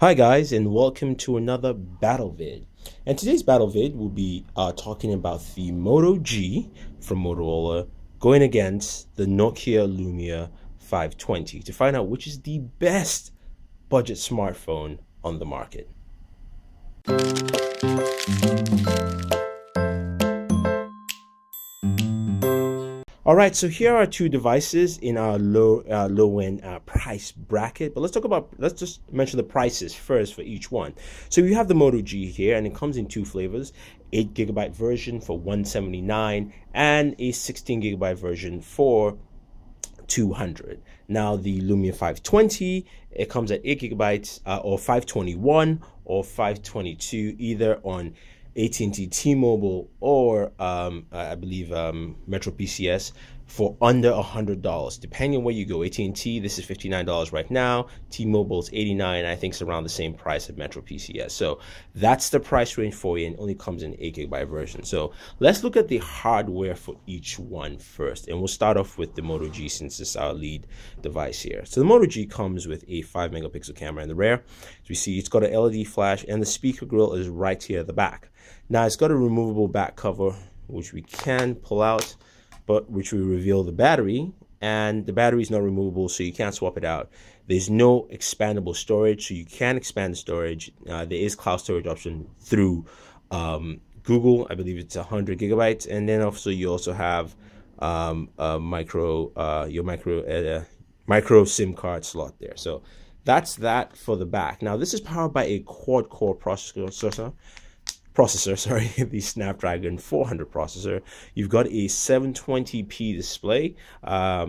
Hi guys, and welcome to another battle vid. And today's battle vid will be talking about the Moto G from Motorola going against the Nokia Lumia 520 to find out which is the best budget smartphone on the market. Alright, so here are two devices in our low-end price bracket. But let's just mention the prices first for each one. So you have the Moto G here, and it comes in two flavors: 8GB version for $179 and a 16GB version for $200. Now the Lumia 520, it comes at 8GB or 521 or 522, either on AT&T T-Mobile or I believe Metro PCS for under $100, depending on where you go. AT&T, this is $59 right now. T-Mobile is $89. I think it's around the same price at Metro PCS. So that's the price range for you, and only comes in 8GB version. So let's look at the hardware for each one first, and we'll start off with the Moto G since it's our lead device here. So the Moto G comes with a 5-megapixel camera in the rear. As we see, it's got an LED flash, and the speaker grill is right here at the back. Now it's got a removable back cover, which we can pull out, but which will reveal the battery, and the battery is not removable, so you can't swap it out. There's no expandable storage, so you can expand the storage. There is cloud storage option through Google. I believe it's 100GB, and then also you also have a micro SIM card slot there. So that's that for the back. Now this is powered by a quad-core processor, the Snapdragon 400 processor. You've got a 720p display,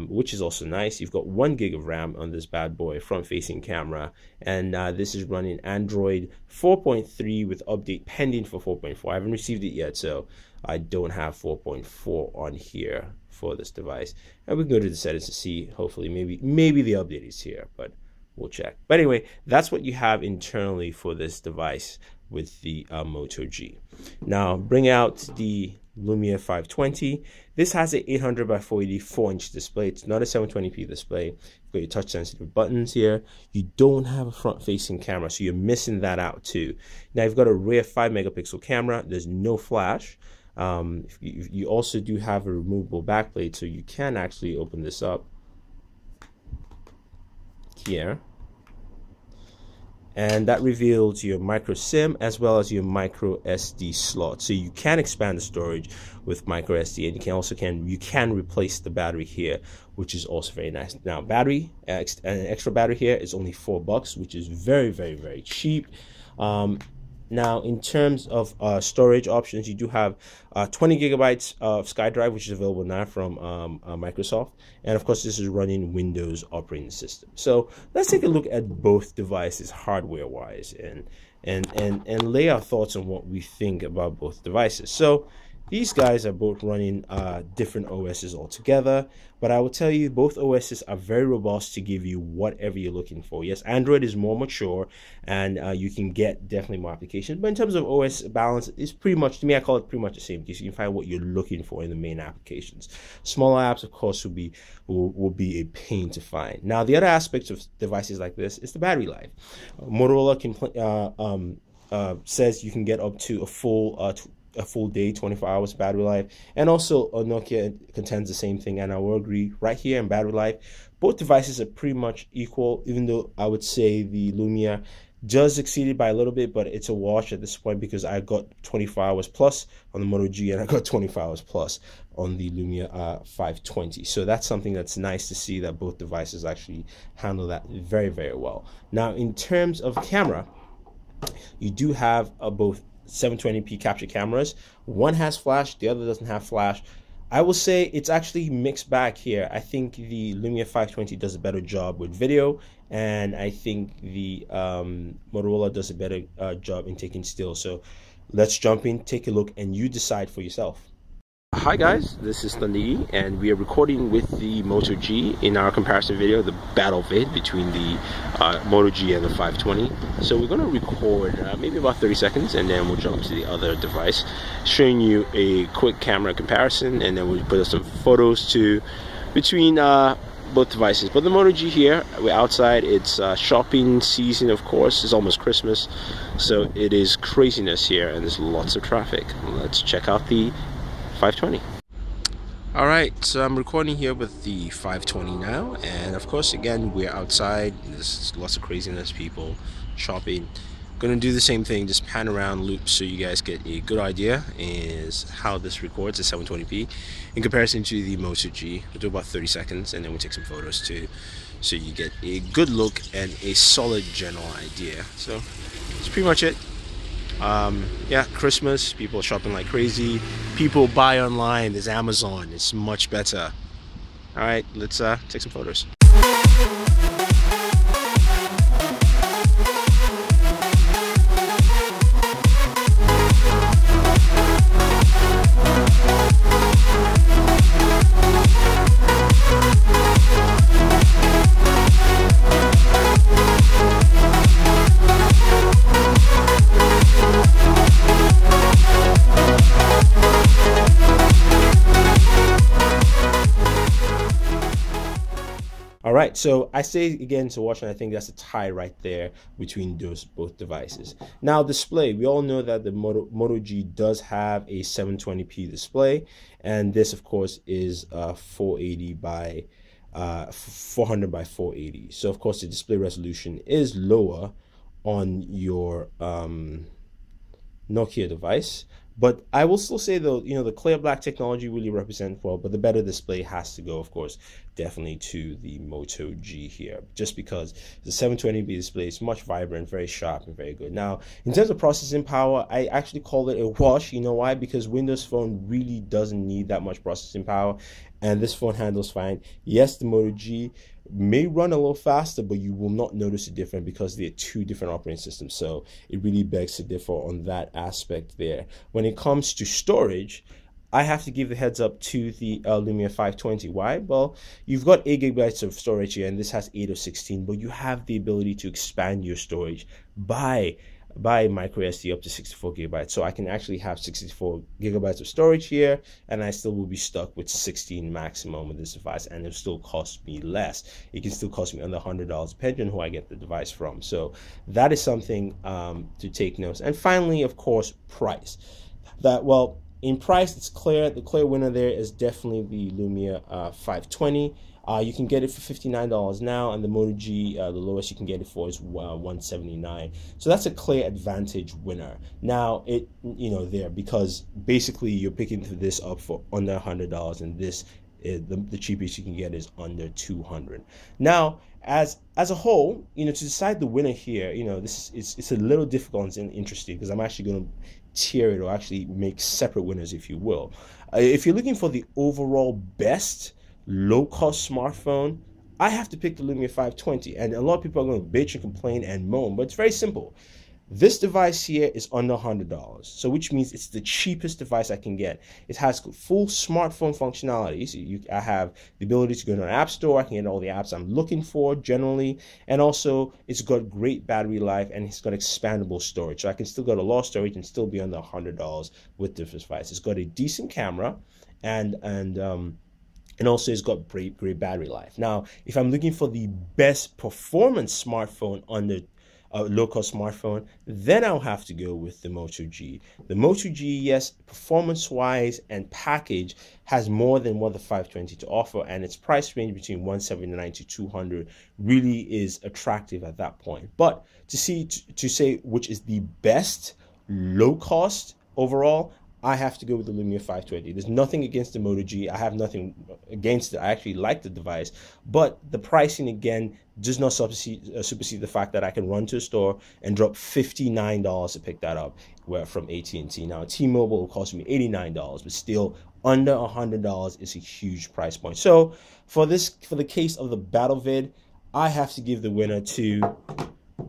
which is also nice. You've got 1GB of RAM on this bad boy, front-facing camera, and this is running Android 4.3 with update pending for 4.4. I haven't received it yet, so I don't have 4.4 on here for this device. And we can go to the settings to see. Hopefully, maybe the update is here, but we'll check. But anyway, that's what you have internally for this device with the Moto G. Now bring out the Lumia 520. This has an 800 by 480 4-inch display. It's not a 720p display. You've got your touch sensitive buttons here. You don't have a front facing camera, so you're missing that out too. Now you've got a rear 5-megapixel camera. There's no flash. You also do have a removable backplate, so you can actually open this up here, and that reveals your micro SIM as well as your micro SD slot. So you can expand the storage with micro SD, and you can replace the battery here, which is also very nice. Now an extra battery here is only $4, which is very, very, very cheap. Now, in terms of storage options, you do have 20GB of SkyDrive, which is available now from Microsoft. And of course, this is running Windows operating system. So let's take a look at both devices hardware-wise and lay our thoughts on what we think about both devices. So these guys are both running different OSs altogether, but I will tell you both OSs are very robust to give you whatever you're looking for. Yes, Android is more mature, and you can get definitely more applications, but in terms of OS balance, it's pretty much, to me, I call it pretty much the same, because you can find what you're looking for in the main applications. Smaller apps, of course, will be a pain to find. Now, the other aspects of devices like this is the battery life. Motorola says you can get up to a full day, 24 hours battery life, and also Nokia contends the same thing, and I will agree right here in battery life. Both devices are pretty much equal, even though I would say the Lumia does exceed it by a little bit, but it's a wash at this point because I got 24 hours plus on the Moto G, and I got 24 hours plus on the Lumia 520. So that's something that's nice to see, that both devices actually handle that very, very well. Now, in terms of camera, you do have both 720p capture cameras. One has flash, the other doesn't have flash. I will say it's actually mixed bag here. I think the Lumia 520 does a better job with video, and I think the Motorola does a better job in taking still. So let's jump in, take a look, and you decide for yourself. Hi guys, this is Thandigi, and we are recording with the Moto G in our comparison video, the battle vid between the Moto G and the 520. So we're going to record maybe about 30 seconds, and then we'll jump to the other device, showing you a quick camera comparison, and then we'll put some photos between both devices. But the Moto G here, we're outside. It's shopping season, of course. It's almost Christmas, so it is craziness here, and there's lots of traffic. Let's check out the 520. All right, so I'm recording here with the 520 now, and of course, again, we're outside. There's lots of craziness, people shopping. Gonna do the same thing, just pan around, loop, so you guys get a good idea is how this records at 720p in comparison to the Moto G. We'll do about 30 seconds, and then we'll take some photos too, so you get a good look and a solid general idea. So that's pretty much it. Yeah, Christmas, people shopping like crazy. People buy online. There's Amazon. It's much better. All right, let's take some photos. Alright, so I say again to watch, and I think that's a tie right there between those both devices. Now, display, we all know that the Moto G does have a 720p display, and this of course is 480 by 400 by 480. So of course the display resolution is lower on your Nokia device. But I will still say though, the clear black technology really represents well, but the better display has to go, of course, definitely to the Moto G here, just because the 720p display is much vibrant, very sharp, and very good. Now, in terms of processing power, I actually call it a wash. You know why? Because Windows Phone really doesn't need that much processing power, and this phone handles fine. Yes, the Moto G may run a little faster, but you will not notice a difference because they're two different operating systems. So it really begs to differ on that aspect there. When it comes to storage, I have to give the heads up to the Lumia 520. Why? Well, you've got 8 gigabytes of storage here, and this has 8 or 16, but you have the ability to expand your storage by micro SD up to 64 gigabytes. So I can actually have 64 gigabytes of storage here, and I still will be stuck with 16 maximum with this device, and it'll still cost me less. It can still cost me under $100 depending on who I get the device from. So that is something to take notes. And finally, of course, price. Well, in price, it's clear. The clear winner there is definitely the Lumia 520. You can get it for $59 now, and the Moto G, the lowest you can get it for is $179. So that's a clear advantage winner. Now, there, because basically you're picking this up for under $100, and this is the cheapest you can get is under $200. Now, as a whole, to decide the winner here, it's a little difficult and interesting, because I'm actually going to tier it, or actually make separate winners, if you will. If you're looking for the overall best low-cost smartphone, I have to pick the Lumia 520, and a lot of people are going to bitch and complain and moan, but it's very simple. This device here is under $100, so which means it's the cheapest device I can get. It has full smartphone functionality, so I have the ability to go to an app store. I can get all the apps I'm looking for generally, and also it's got great battery life, and it's got expandable storage, so I can still go to low storage and still be under $100 with this device. It's got a decent camera, and also it's got great battery life. Now, if I'm looking for the best performance smartphone under a low-cost smartphone, then I'll have to go with the Moto G. The Moto G, yes, performance-wise and package, has more than what the 520 to offer, and its price range between $179 to $200 really is attractive at that point. But to say which is the best low-cost overall, I have to go with the Lumia 520. There's nothing against the Moto G. I have nothing against it. I actually like the device, but the pricing again does not supersede the fact that I can run to a store and drop $59 to pick that up, from AT&T. Now, T-Mobile will cost me $89, but still under $100 is a huge price point. So for the case of the battle vid, I have to give the winner to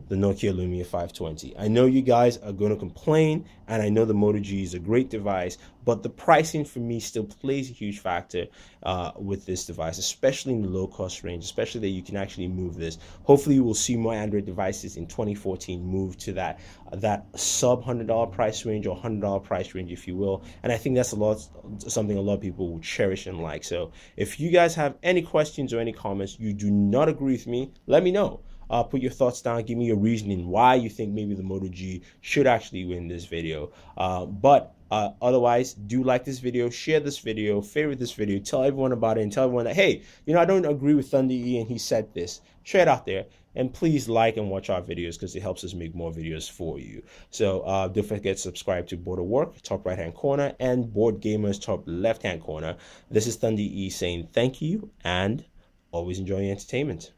the Nokia Lumia 520. I know you guys are going to complain, and I know the Moto G is a great device, but the pricing for me still plays a huge factor with this device, especially in the low cost range, especially that you can actually move this. Hopefully you will see more Android devices in 2014 move to that sub $100 price range, or $100 price range, if you will. And I think that's something a lot of people will cherish and like. So if you guys have any questions or any comments, you do not agree with me, let me know. Put your thoughts down, give me your reasoning why you think maybe the Moto G should actually win this video. Otherwise, do like this video, share this video, favorite this video, tell everyone about it, and tell everyone that, hey, I don't agree with Thunder E and he said this. Share it out there, and please like and watch our videos because it helps us make more videos for you. So don't forget to subscribe to Booredatwork, top right hand corner, and Board Gamers, top left hand corner. This is Thunder E saying thank you, and always enjoy your entertainment.